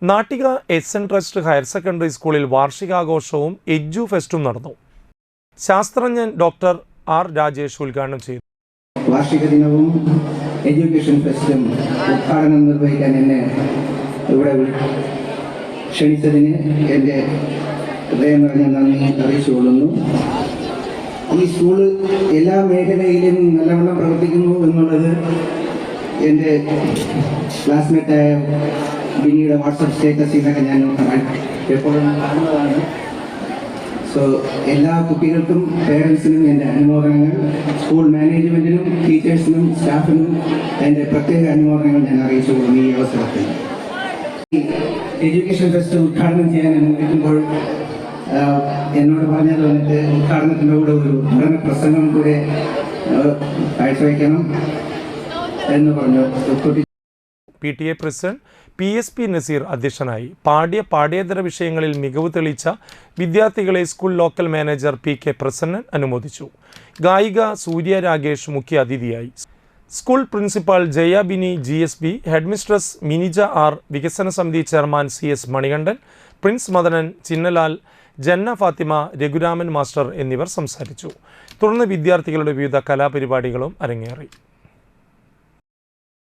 Nattika S N trust higher secondary സ്കൂളിൽ വാർഷികാഘോഷവും edu ഫെസ്റ്റും നടന്നു. ശാസ്ത്രജ്ഞൻ ഡോക്ടർ ആർ രാജേഷ് ഉദ്ഘാടനം ചെയ്തു. വാർഷിക ദിനവും എഡ്യൂക്കേഷൻ ഫെസ്റ്റും ഉദ്ഘാടനം നിർവഹിക്കാൻ എന്നെ ഇവിടെ ക്ഷണിച്ചതിന് എൻ്റെ ഹൃദയം നിറഞ്ഞ നന്ദി അറിയിച്ചുകൊള്ളുന്നു. ഈ സ്കൂള് എല്ലാ മേഖലയിലും നല്ലവണ്ണം പ്രവർത്തിക്കുന്നു എന്നുള്ളത് എൻ്റെ ക്ലാസ്മേറ്റായ ബിനിയുടെ വാട്സപ്പ് സ്റ്റേറ്റസിലൊക്കെ ഞാൻ എപ്പോഴും കാണുന്നതാണ്. സോ എല്ലാ കുട്ടികൾക്കും പേരൻസിനും എൻ്റെ അനുമോദനങ്ങൾ, സ്കൂൾ മാനേജ്മെൻറ്റിനും ടീച്ചേഴ്സിനും സ്റ്റാഫിനും എൻ്റെ പ്രത്യേക അനുമോദനങ്ങൾ ഞാൻ അറിയിച്ചുകൊള്ളുന്നു. ഈ അവസരത്തിൽ എഡ്യൂക്കേഷൻ ഫെസ്റ്റ് ഉദ്ഘാടനം ചെയ്യാൻ അനുവദിക്കുമ്പോൾ എന്നോട് പറഞ്ഞത് വന്നിട്ട് ഉദ്ഘാടനത്തിൻ്റെ കൂടെ ഒരു പഠന പ്രസംഗം കൂടെ കാഴ്ചവെക്കണം എന്ന് പറഞ്ഞു. PTA പ്രസിഡന്റ് PSP നസീർ അധ്യക്ഷനായി. പാഠ്യേതര വിഷയങ്ങളിൽ മികവ് തെളിയിച്ച വിദ്യാർത്ഥികളെ school local manager PK Prasannan അനുമോദിച്ചു. ഗായിക സൂര്യ രാഗേഷ് മുഖ്യ അതിഥിയായി. School principal Jaya Bini GSB, headmistress Minija R, വികസന സമിതി chairman CS Manikandan, Prince Madanan, Chinnalal, Janna Fathima, Raghuraman master എന്നിവർ സംസാരിച്ചു. തുടർന്ന് വിദ്യാർത്ഥികളുടെ വിവിധ കലാപരിപാടികളും അരങ്ങേറി.